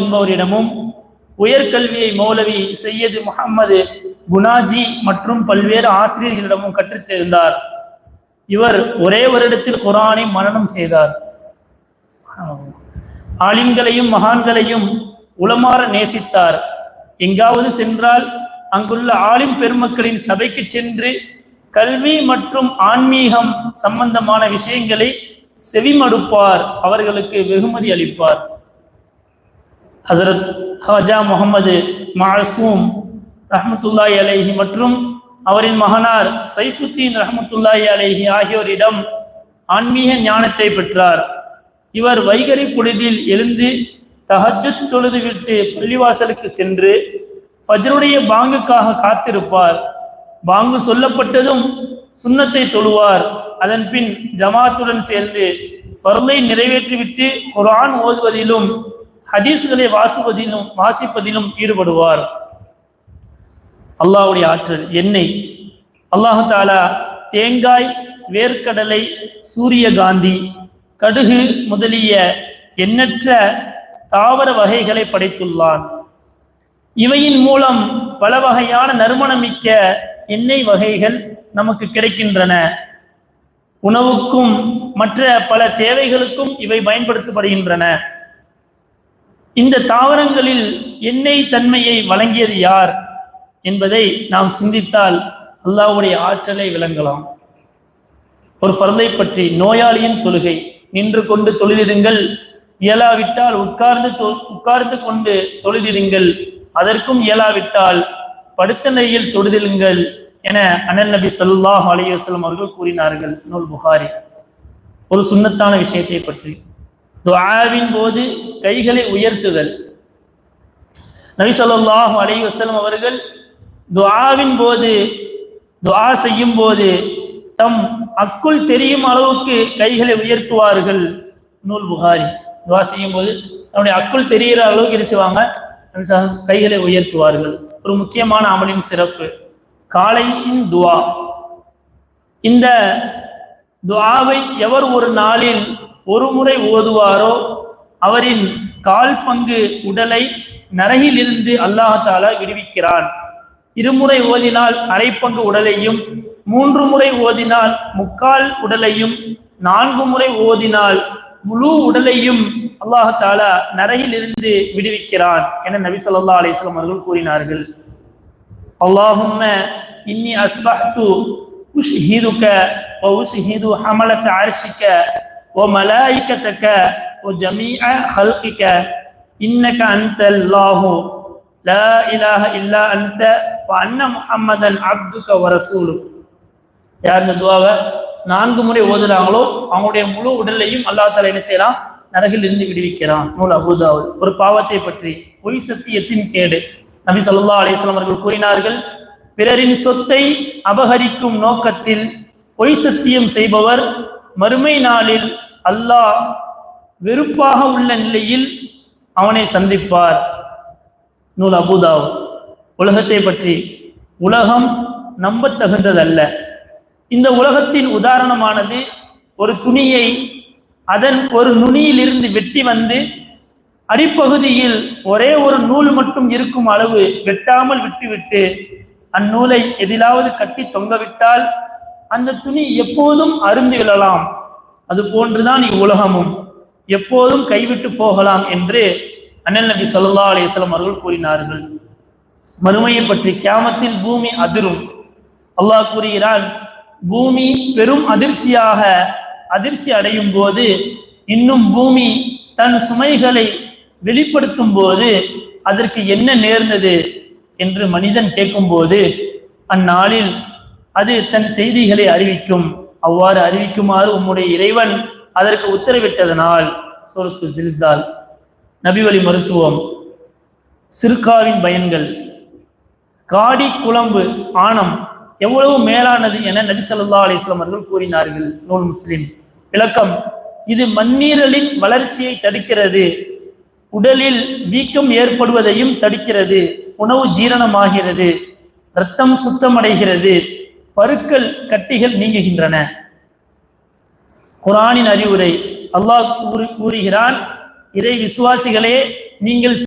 என்பவரிடமும் உயர்கல்வியை மௌலவி சையது முஹம்மது குனாஜி மற்றும் பல்வேறு ஆசிரியர்களிடமும் கற்றுத் தேர்ந்தார். இவர் ஒரே வருடத்தில் குர்ஆனை மனனம் செய்தார். ஆலிம்களையும் மகான்களையும் உளமாற நேசித்தார். எங்காவது சென்றால் அங்குள்ள ஆலிம் பெருமக்களின் சபைக்கு சென்று கல்வி மற்றும் ஆன்மீகம் சம்பந்தமான விஷயங்களை செவிமடுப்பார், அவர்களுக்கு வெகுமதி அளிப்பார். ஹஜரத் ஹாஜா முகமது மாசூம் ரஹ்மத்துல்லாஹி அலைஹி மற்றும் அவரின் மகனார் சைஃபுத்தீன் ரஹ்மத்துல்லாஹி அலைஹி ஆகியோரிடம் ஆன்மீக ஞானத்தை பெற்றார். இவர் வைகரி பொழுதில் எழுந்து தஹஜ்ஜுத் தொழுதுவிட்டு பள்ளிவாசலுக்கு சென்று ஃபஜ்ருடைய பாங்குக்காக காத்திருப்பார். பாங்கு சொல்லப்பட்டதும் சுன்னத்தை தொழுவார். அதன் பின் ஜமாத்துடன் சேர்ந்து ஃபர்லை நிறைவேற்றிவிட்டு குர்ஆன் ஓதுவதிலும் ஹதீஸ்களை வாசிப்பதிலும் ஈடுபடுவார். அல்லாஹ்வுடைய ஆற்றல் எண்ணெய். அல்லாஹு தஆலா தேங்காய், வேர்க்கடலை, சூரியகாந்தி, கடுகு முதலிய எண்ணற்ற தாவர வகைகளை படைத்துள்ளான். இவையின் மூலம் பல வகையான நறுமணமிக்க எண்ணெய் வகைகள் நமக்கு கிடைக்கின்றன. உணவுக்கும் மற்ற பல தேவைகளுக்கும் இவை பயன்படுத்தப்படுகின்றன. இந்த தாவரங்களில் எண்ணெய் தன்மையை வழங்கியது யார் என்பதை நாம் சிந்தித்தால் அல்லாஹ்வுடைய ஆற்றலை விளங்கலாம். ஒரு ஃபர்லை பற்றி, நோயாளியின் தொழுகை. நின்று கொண்டு தொழுதிடுங்கள், இயலாவிட்டால் உட்கார்ந்து கொண்டு தொழுதிடுங்கள், அதற்கும் இயலாவிட்டால் படுத்த நிலையில் தொழுதிடுங்கள் என அனல் நபி ஸல்லல்லாஹு அலைஹி வஸல்லம் அவர்கள் கூறினார்கள். நூல் புகாரி. ஒரு சுன்னத்தான விஷயத்தை பற்றி, துஆவின் போது கைகளை உயர்த்துதல். நபி ஸல்லல்லாஹு அலைஹி வஸல்லம் அவர்கள் துஆவின் போது, துஆ செய்யும் போது தம் அக்குள் தெரியும் அளவுக்கு கைகளை உயர்த்துவார்கள். நூல் புகாரி. துஆ செய்யும் போது நம்முடைய அக்குள் தெரிகிற அளவுக்கு என்ன செய்வாங்க? கைகளை உயர்த்துவார்கள். ஒரு முக்கியமான அமலின் சிறப்பு காலையின் துஆ. இந்த துஆவை எவர் ஒரு நாளில் ஒரு முறை ஓதுவாரோ அவரின் கால் பங்கு உடலை நரகிலிருந்து அல்லாஹ் தஆலா விடுவிக்கிறான். இருமுறை ஓதினால் அரை பங்கு உடலையும், 3 முறை ஓதினால் முக்கால் உடலையும், 4 முறை ஓதினால் முழு உடலையும் அல்லாஹ் தஆலா நரகிலிருந்து விடுவிக்கிறான் என நபி ஸல்லல்லாஹு அலைஹி வஸல்லம் அவர்கள் கூறினார்கள். அல்லாஹும்ம இன்னி அஸ்பஹ்து உஷ்ஹிதுக வ உஷ்ஹிது ஹமலத அர்ஷிக வ மலாயிகதக வ ஜமீஅ ஹல்கிக இன்னக அன்தல்லாஹு லா இலாஹ இல்லா அன்த வ அன்ன முஹம்மதன் அப்துக வ ரசூலுக். யார் இந்த துஆவை 4 முறை ஓதுறாங்களோ அவங்களுடைய முழு உடலையும் அல்லாஹ் தஆலா என்ன செய்யறான்? நரகில் இருந்து விடுவிக்கிறான். நூல் அபூதாவுத். ஒரு பாவத்தை பற்றி, பொய் சத்தியத்தின் கேடு. நபி ஸல்லல்லாஹு அலைஹி வஸல்லம் அவர்கள் கூறினார்கள், பிறரின் சொத்தை அபகரிக்கும் நோக்கத்தில் பொய் சத்தியம் செய்பவர் மறுமை நாளில் அல்லாஹ் வெறுப்பாக உள்ள நிலையில் அவனை சந்திப்பார். நூல் அபூதாவுத். உலகத்தை பற்றி, உலகம் நம்பத்தகுந்ததல்ல. இந்த உலகத்தின் உதாரணமானது ஒரு துணியை அதன் ஒரு நுனியிலிருந்து வெட்டி வந்து அடிப்பகுதியில் ஒரே ஒரு நூல் மட்டும் இருக்கும் அளவு வெட்டாமல் விட்டுவிட்டு அந்நூலை எதிலாவது கட்டி தொங்கவிட்டால் அந்த துணி எப்போதும் அருந்து விழலாம். அது போன்றுதான் இவ்வுலகமும் எப்போதும் கைவிட்டு போகலாம் என்று அண்ணல் நபி ஸல்லல்லாஹு அலைஹி வஸல்லம் அவர்கள் கூறினார்கள். மறுமையை பற்றி, கியாமத்தில் பூமி அதிரும். அல்லாஹ் கூறுகிறான், பூமி பெரும் அதிர்ச்சி அடையும் போது, இன்னும் பூமி தன் சுமைகளை வெளிப்படுத்தும் போது அதற்கு என்ன நேர்ந்தது என்று மனிதன் கேட்கும்போது அந்நாளில் அது தன் செய்திகளை அறிவிக்கும். அவ்வாறு அறிவிக்குமாறு உம்முடைய இறைவன் அதற்கு உத்தரவிட்டதனால். சூரத்து ஜில்சால். நபிவழி மருத்துவம். சிறுகாவின் பயன்கள். காடி குழம்பு ஆணம் எவ்வளவு மேலானது என நபி ஸல்லல்லாஹு அலைஹி வஸல்லம் அவர்கள் கூறினார்கள். நூல் முஸ்லிம். விளக்கம், இது மண்ணீரலின் வளர்ச்சியை தடுக்கிறது, உடலில் வீக்கம் ஏற்படுவதையும் தடுக்கிறது, உணவு ஜீரணமாகிறது, இரத்தம் சுத்தமடைகிறது, பருக்கள் கட்டிகள் நீங்குகின்றன. குர்ஆனின் அறிவுரை. அல்லாஹ் கூறுகிறான், இறை விசுவாசிகளே, நீங்கள்